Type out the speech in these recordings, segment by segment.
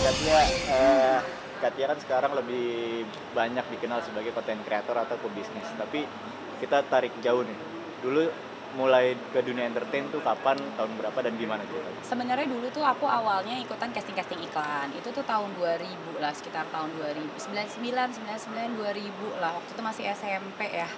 Katia, Katia kan sekarang lebih banyak dikenal sebagai content creator atau pebisnis. Tapi kita tarik jauh nih. Dulu mulai ke dunia entertain tuh kapan, tahun berapa, dan gimana ceritanya? Sebenarnya dulu tuh aku awalnya ikutan casting-casting iklan. Itu tuh tahun 2000 lah, sekitar tahun 2000, 99, 99, 2000 lah. Waktu itu masih SMP ya.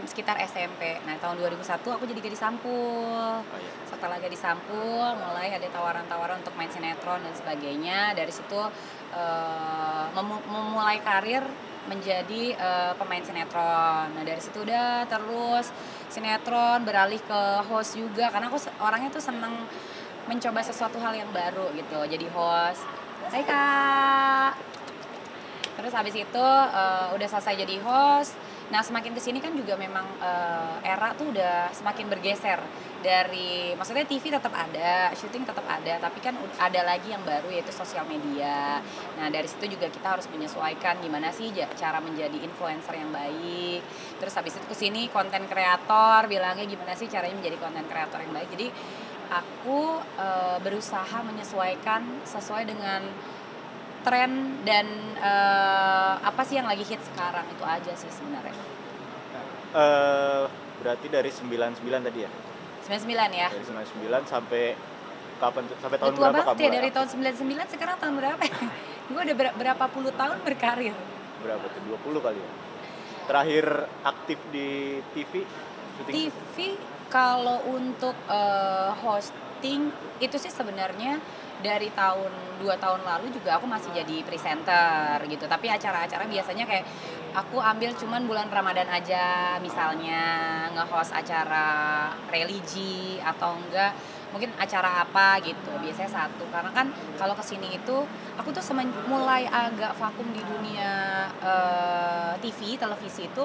Sekitar SMP. Nah, tahun 2001 aku jadi gadis sampul. Oh iya. Setelah gadis sampul, mulai ada tawaran-tawaran untuk main sinetron dan sebagainya. Dari situ memulai karir menjadi pemain sinetron. Nah, dari situ udah terus sinetron, beralih ke host juga karena aku orangnya tuh seneng mencoba sesuatu hal yang baru gitu. Jadi host. Hai Kak. Terus habis itu udah selesai jadi host. Nah, semakin kesini kan juga memang era tuh udah semakin bergeser dari, maksudnya TV tetap ada, syuting tetap ada, tapi kan ada lagi yang baru yaitu sosial media. Nah, dari situ juga kita harus menyesuaikan gimana sih cara menjadi influencer yang baik. Terus habis itu kesini konten kreator, bilangnya gimana sih caranya menjadi konten kreator yang baik. Jadi aku berusaha menyesuaikan sesuai dengan tren dan apa sih yang lagi hit sekarang, itu aja sih sebenarnya. Berarti dari 99 tadi ya? 99 ya? Dari 99 sampai kapan tuh? Sampai tahun Tua berapa banget kamu? ya, dari tahun 99 sekarang tahun berapa ya? Gue udah berapa puluh tahun berkarir. Berapa tuh? 20 kali ya? Terakhir aktif di TV? Syuting TV kalau untuk hosting itu sih sebenarnya dari 2 tahun lalu juga aku masih jadi presenter gitu. Tapi acara-acara biasanya kayak aku ambil cuman bulan Ramadan aja, misalnya nge-host acara religi atau enggak mungkin acara apa gitu. Biasanya satu, karena kan kalau kesini itu aku tuh mulai agak vakum di dunia televisi itu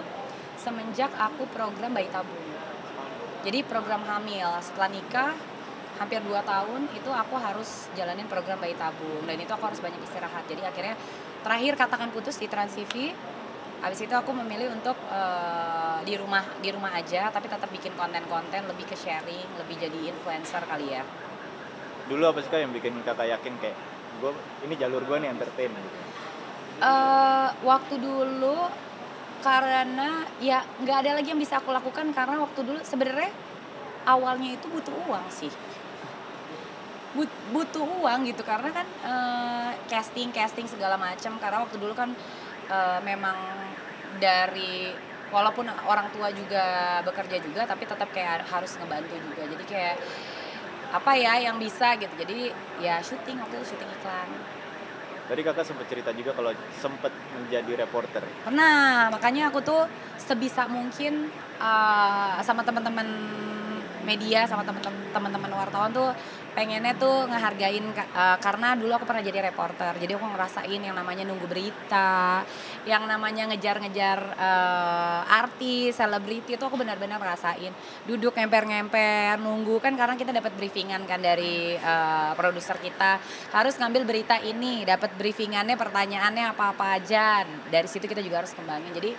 semenjak aku program bayi tabung. Jadi program hamil setelah nikah hampir 2 tahun itu aku harus jalanin program bayi tabung, dan itu aku harus banyak istirahat. Jadi akhirnya terakhir katakan putus di Trans TV. Habis itu aku memilih untuk di rumah aja, tapi tetap bikin konten-konten lebih ke sharing, lebih jadi influencer kali ya. Dulu apa sih Kak yang bikin kakak yakin kayak ini jalur gue nih entertain gitu? Waktu dulu karena ya nggak ada lagi yang bisa aku lakukan, karena waktu dulu sebenarnya awalnya itu butuh uang sih. Butuh uang gitu, karena kan casting segala macam, karena waktu dulu kan memang dari walaupun orang tua juga bekerja juga, tapi tetap kayak harus ngebantu juga. Jadi kayak apa ya yang bisa gitu. Jadi ya waktu itu syuting iklan. Tadi kakak sempat cerita juga kalau sempat menjadi reporter. Pernah, makanya aku tuh sebisa mungkin sama teman-teman media, sama teman-teman wartawan tuh pengennya tuh ngehargain karena dulu aku pernah jadi reporter. Jadi aku ngerasain yang namanya nunggu berita, yang namanya ngejar-ngejar artis, selebriti, itu aku benar-benar ngerasain. Duduk ngemper-ngemper, nunggu kan, karena kita dapat briefingan kan dari produser kita. Harus ngambil berita ini, dapat briefingannya, pertanyaannya apa-apa aja. Dari situ kita juga harus kembangin. Jadi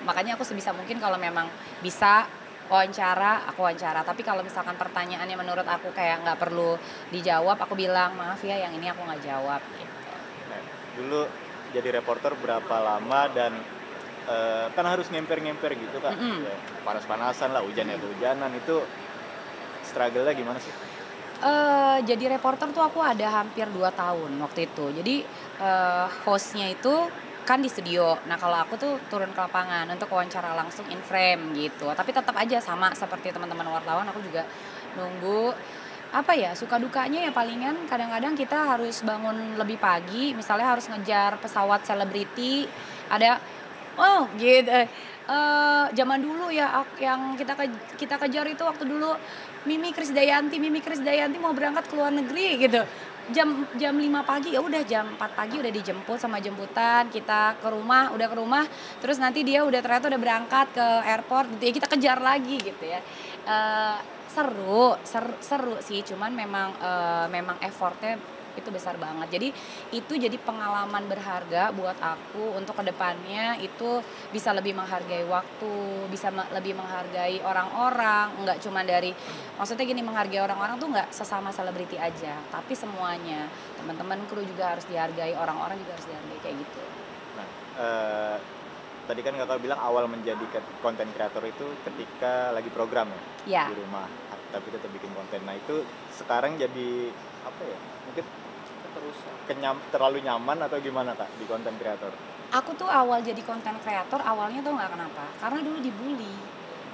makanya aku sebisa mungkin kalau memang bisa aku wawancara. Tapi kalau misalkan pertanyaannya menurut aku kayak nggak perlu dijawab, aku bilang maaf ya, yang ini aku nggak jawab gitu. Nah, dulu jadi reporter berapa lama, dan kan harus ngemper-ngemper gitu Kak. Ya, panas-panasan lah, hujanan itu struggle-nya gimana sih? Jadi reporter tuh aku ada hampir 2 tahun waktu itu. Jadi hostnya itu kan di studio. Nah, kalau aku tuh turun ke lapangan untuk wawancara langsung in frame gitu. Tapi tetap aja sama seperti teman-teman wartawan, aku juga nunggu. Apa ya, suka dukanya ya palingan kadang-kadang kita harus bangun lebih pagi, misalnya harus ngejar pesawat selebriti. Ada gitu. Zaman dulu ya yang kita kejar itu waktu dulu Mimi Krisdayanti mau berangkat ke luar negeri gitu. Jam 5 pagi, ya udah jam 4 pagi udah dijemput sama jemputan, kita ke rumah, terus nanti dia ternyata udah berangkat ke airport gitu ya, kita kejar lagi gitu ya. Seru sih, cuman memang effortnya itu besar banget. Jadi itu jadi pengalaman berharga buat aku untuk kedepannya itu bisa lebih menghargai waktu, bisa lebih menghargai orang-orang, nggak cuma dari, maksudnya gini, menghargai orang-orang tuh nggak sesama selebriti aja, tapi semuanya, teman-teman kru juga harus dihargai, orang-orang juga harus dihargai kayak gitu. Nah, tadi kan kakak bilang awal menjadi konten kreator itu ketika lagi program Ya. di rumah, tapi tetap bikin konten. Nah itu sekarang jadi apa ya? Mungkin terlalu nyaman atau gimana kak di konten kreator? Aku tuh awal jadi konten kreator awalnya tuh nggak kenapa, karena dulu dibully.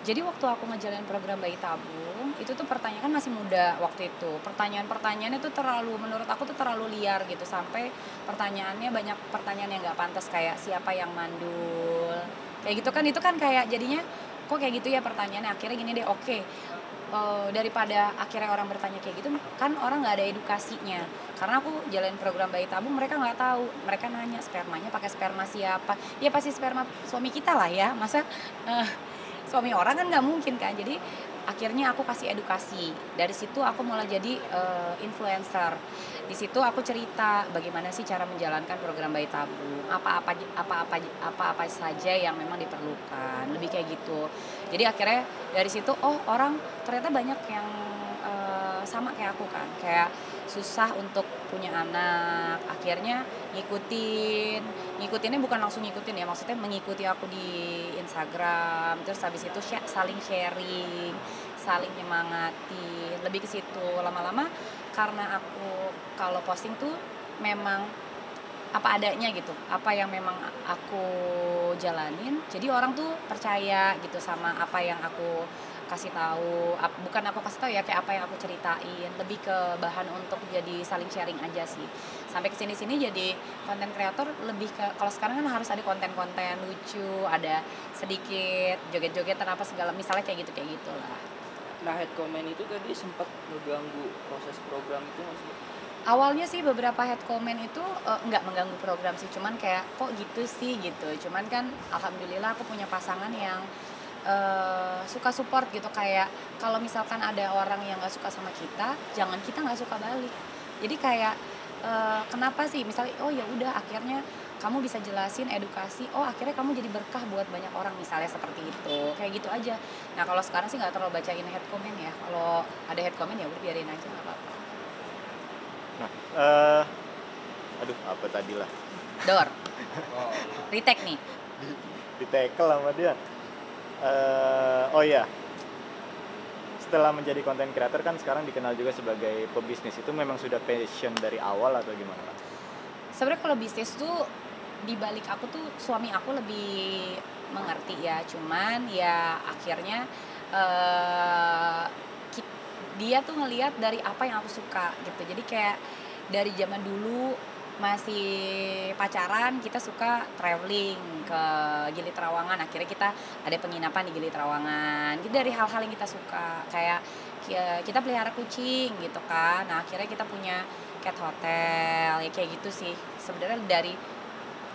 Jadi waktu aku ngejalanin program bayi tabung, itu tuh pertanyaan, kan masih muda waktu itu. Pertanyaan-pertanyaannya tuh terlalu, menurut aku tuh terlalu liar gitu. Sampai pertanyaannya banyak pertanyaan yang nggak pantas, kayak siapa yang mandul. Kayak gitu kan, itu kan kayak jadinya kok kayak gitu ya pertanyaannya. Akhirnya gini deh, oke. Daripada akhirnya orang bertanya kayak gitu, kan orang nggak ada edukasinya. Karena aku jalanin program bayi tabung, mereka nggak tahu. Mereka nanya spermanya pakai sperma siapa? Ya pasti sperma suami kita lah ya. Masa suami orang kan nggak mungkin kan. Jadi akhirnya aku kasih edukasi. Dari situ aku mulai jadi influencer. Di situ aku cerita bagaimana sih cara menjalankan program bayi tabung, apa-apa saja yang memang diperlukan, lebih kayak gitu. Jadi akhirnya dari situ, oh orang ternyata banyak yang sama kayak aku kan, kayak susah untuk punya anak. Akhirnya ngikutinnya bukan langsung ngikutin ya, maksudnya mengikuti aku di Instagram, terus habis itu saling sharing, saling nyemangati, lebih ke situ. Lama-lama karena aku kalau posting tuh memang apa adanya gitu, apa yang memang aku jalanin, jadi orang tuh percaya gitu sama apa yang aku kasih tahu. Bukan aku kasih tahu ya, kayak apa yang aku ceritain, lebih ke bahan untuk jadi saling sharing aja sih. Sampai kesini-sini jadi konten kreator lebih ke, kalau sekarang kan harus ada konten-konten lucu, ada sedikit joget-jogetan apa segala, misalnya kayak gitu lah. Nah, head comment itu tadi sempat mengganggu proses program itu maksudnya? Awalnya sih beberapa head comment itu nggak mengganggu program sih, cuman kayak kok gitu sih gitu. Cuman kan alhamdulillah aku punya pasangan yang suka support gitu, kayak kalau misalkan ada orang yang nggak suka sama kita, jangan kita nggak suka balik. Jadi kayak kenapa sih, misalnya oh ya udah akhirnya kamu bisa jelasin, edukasi, oh akhirnya kamu jadi berkah buat banyak orang, misalnya seperti itu, kayak gitu aja. Nah kalau sekarang sih nggak terlalu bacain head comment ya, kalau ada head comment ya udah biarin aja, nggak apa-apa. Nah, aduh apa tadi lah? Dor, retake nih. Di tackle sama dia. Oh iya, setelah menjadi konten creator kan sekarang dikenal juga sebagai pebisnis. Itu memang sudah passion dari awal atau gimana Kak? Sebenarnya kalau bisnis tuh dibalik aku tuh suami aku lebih mengerti ya, cuman ya akhirnya dia tuh ngelihat dari apa yang aku suka gitu. Jadi kayak dari zaman dulu masih pacaran kita suka traveling ke Gili Trawangan, akhirnya kita ada penginapan di Gili Trawangan. Jadi dari hal-hal yang kita suka, kayak kita pelihara kucing gitu kan. Nah akhirnya kita punya cat hotel ya, kayak gitu sih sebenarnya. Dari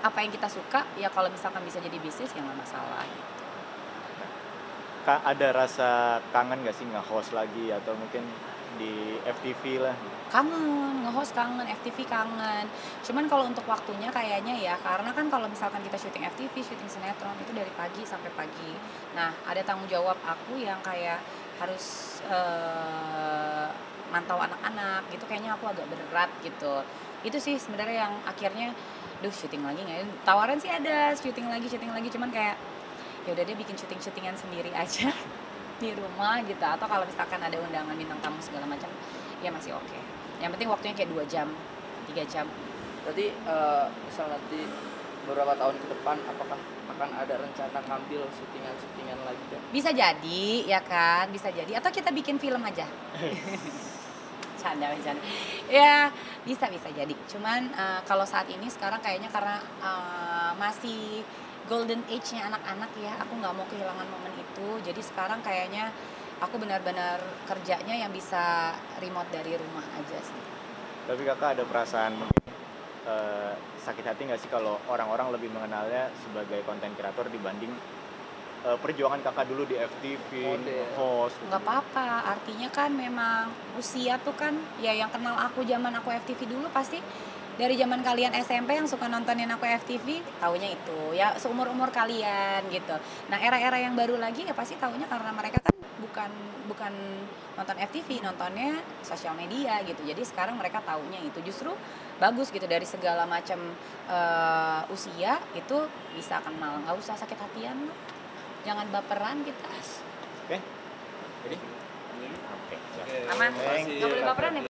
apa yang kita suka ya, kalau misalkan bisa jadi bisnis ya nggak masalah gitu. Kak, ada rasa kangen gak sih nge-host lagi atau mungkin di FTV lah? Kangen, nge-host kangen, FTV kangen. Cuman kalau untuk waktunya kayaknya ya, karena kan kalau misalkan kita syuting FTV, syuting sinetron itu dari pagi sampai pagi. Nah, ada tanggung jawab aku yang kayak harus mantau anak-anak gitu, kayaknya aku agak berat gitu. Itu sih sebenarnya yang akhirnya, syuting lagi nggak ya? Tawaran sih ada, syuting lagi, cuman kayak ya udah deh bikin syutingan sendiri aja di rumah gitu, atau kalau misalkan ada undangan bintang tamu segala macam ya masih oke. Yang penting waktunya kayak 2 jam 3 jam. Berarti misal nanti beberapa tahun ke depan apakah akan ada rencana ngambil syutingan lagi kan? Bisa jadi ya kan, bisa jadi, atau kita bikin film aja. Canda ya, bisa jadi. Cuman kalau saat ini sekarang kayaknya karena masih golden age-nya anak-anak ya, aku nggak mau kehilangan momen itu. Jadi sekarang kayaknya aku benar-benar kerjanya yang bisa remote dari rumah aja sih. Tapi kakak ada perasaan mungkin sakit hati nggak sih kalau orang-orang lebih mengenalnya sebagai konten kreator dibanding perjuangan kakak dulu di FTV, Model. host. Nggak apa-apa, artinya kan memang usia tuh kan ya yang kenal aku zaman aku FTV dulu pasti dari zaman kalian SMP yang suka nontonin aku FTV taunya itu ya seumur-umur kalian gitu. Nah era-era yang baru lagi ya pasti taunya karena mereka kan bukan nonton FTV, nontonnya sosial media gitu. Jadi sekarang mereka taunya itu justru bagus gitu dari segala macam usia itu bisa kenal, nggak usah sakit hatian lah. Jangan baperan kita. Oke, jadi Oke. Aman? Thank Nggak boleh baperan ya?